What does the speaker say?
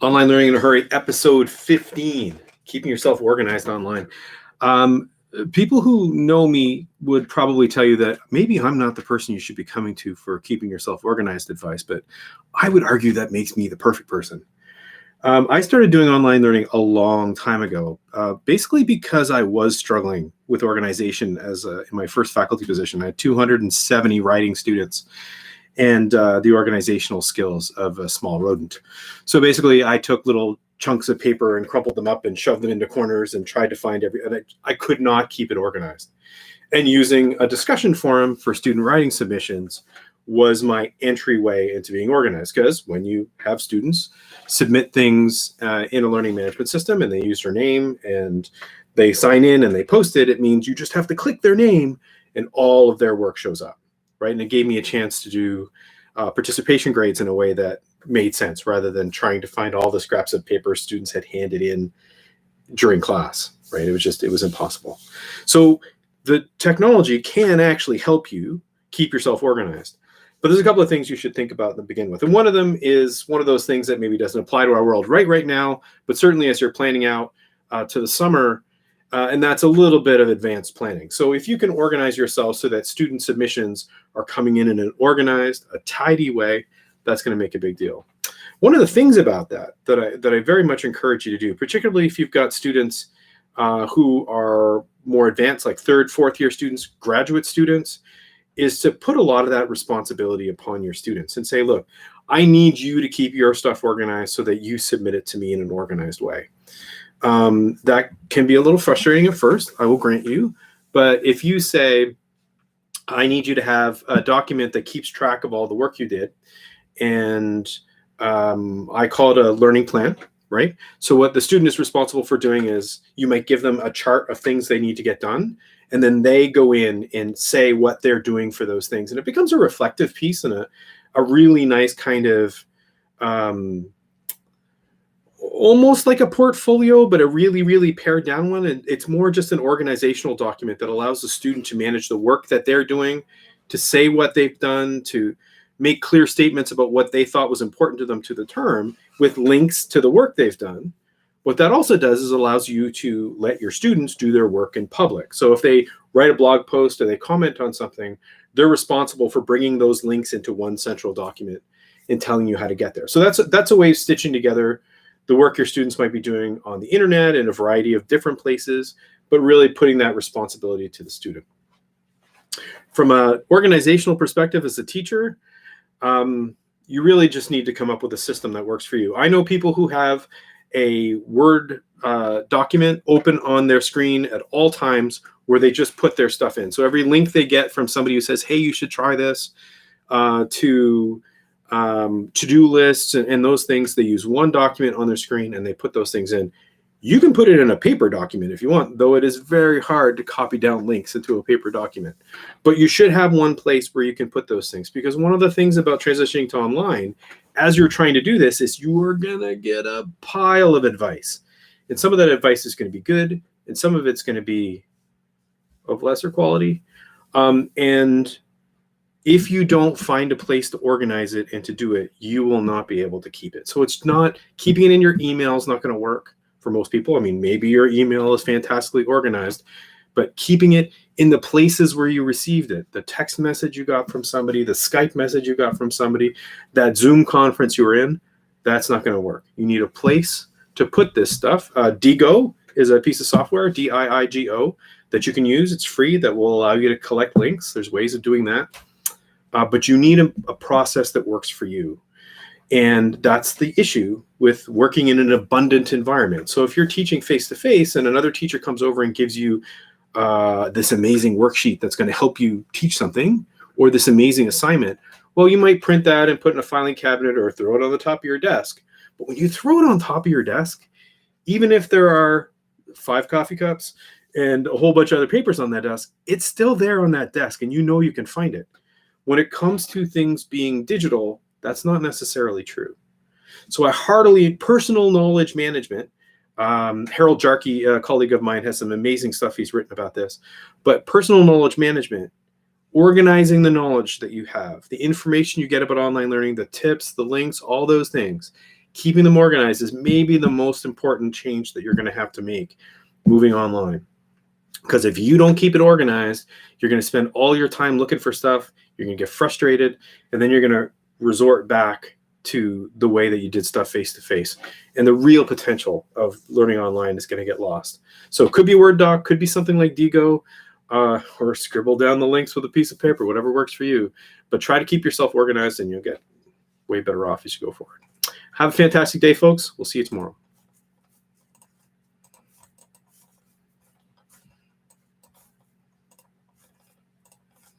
Online Learning in a Hurry, episode 15, keeping yourself organized online. People who know me would probably tell you that maybe I'm not the person you should be coming to for keeping yourself organized advice, but I would argue that makes me the perfect person. I started doing online learning a long time ago, basically because I was struggling with organization in my first faculty position. I had 270 writing students and the organizational skills of a small rodent. So basically, I took little chunks of paper and crumpled them up and shoved them into corners and tried to find and I could not keep it organized. And using a discussion forum for student writing submissions was my entryway into being organized, because when you have students submit things in a learning management system and they use their name and they sign in and they post it, it means you just have to click their name and all of their work shows up, right? And it gave me a chance to do participation grades in a way that made sense, rather than trying to find all the scraps of paper students had handed in during class, right? It was impossible. So the technology can actually help you keep yourself organized. But there's a couple of things you should think about to begin with. And one of them is one of those things that maybe doesn't apply to our world right now, but certainly as you're planning out to the summer, and that's a little bit of advanced planning. So if you can organize yourself so that student submissions are coming in an organized, a tidy way, that's going to make a big deal. One of the things about that I very much encourage you to do, particularly if you've got students who are more advanced, like third, fourth year students, graduate students, is to put a lot of that responsibility upon your students and say, look, I need you to keep your stuff organized so that you submit it to me in an organized way. That can be a little frustrating at first, I will grant you. But if you say, I need you to have a document that keeps track of all the work you did, and I call it a learning plan, right? So what the student is responsible for doing is you might give them a chart of things they need to get done, and then they go in and say what they're doing for those things. And it becomes a reflective piece and a really nice kind of almost like a portfolio, but a really, really pared down one. And it's more just an organizational document that allows the student to manage the work that they're doing, to say what they've done, to make clear statements about what they thought was important to them to the term, with links to the work they've done. What that also does is allows you to let your students do their work in public. So if they write a blog post or they comment on something, they're responsible for bringing those links into one central document and telling you how to get there. So that's a way of stitching together the work your students might be doing on the internet in a variety of different places, but really putting that responsibility to the student. From an organizational perspective as a teacher, you really just need to come up with a system that works for you. I know people who have a Word document open on their screen at all times where they just put their stuff in. So every link they get from somebody who says, hey, you should try this, to to-do lists and those things, they use one document on their screen and they put those things in. You can put it in a paper document if you want, though it is very hard to copy down links into a paper document. But you should have one place where you can put those things, because one of the things about transitioning to online, as you're trying to do this, is you are going to get a pile of advice. And some of that advice is going to be good, and some of it's going to be of lesser quality. And if you don't find a place to organize it and to do it, you will not be able to keep it. So it's not, keeping it in your email is not going to work for most people. I mean, maybe your email is fantastically organized, but keeping it in the places where you received it, the text message you got from somebody, the Skype message you got from somebody, that Zoom conference you were in, that's not going to work. You need a place to put this stuff. Diigo is a piece of software, Diigo, that you can use. It's free, that will allow you to collect links. There's ways of doing that. But you need a process that works for you. And that's the issue with working in an abundant environment. So if you're teaching face-to-face and another teacher comes over and gives you this amazing worksheet that's going to help you teach something, or this amazing assignment, well, you might print that and put it in a filing cabinet or throw it on the top of your desk. But when you throw it on top of your desk, even if there are 5 coffee cups and a whole bunch of other papers on that desk, it's still there on that desk, and you know you can find it. When it comes to things being digital, that's not necessarily true. So I heartily, personal knowledge management, Harold Jarkey, a colleague of mine, has some amazing stuff he's written about this. But personal knowledge management, organizing the knowledge that you have, the information you get about online learning, the tips, the links, all those things, keeping them organized is maybe the most important change that you're going to have to make moving online. Because if you don't keep it organized, you're going to spend all your time looking for stuff. You're going to get frustrated, and then you're going to resort back to the way that you did stuff face to face. And the real potential of learning online is going to get lost. So it could be Word doc, could be something like Diigo, or scribble down the links with a piece of paper, whatever works for you. But try to keep yourself organized, and you'll get way better off as you go forward. Have a fantastic day, folks. We'll see you tomorrow.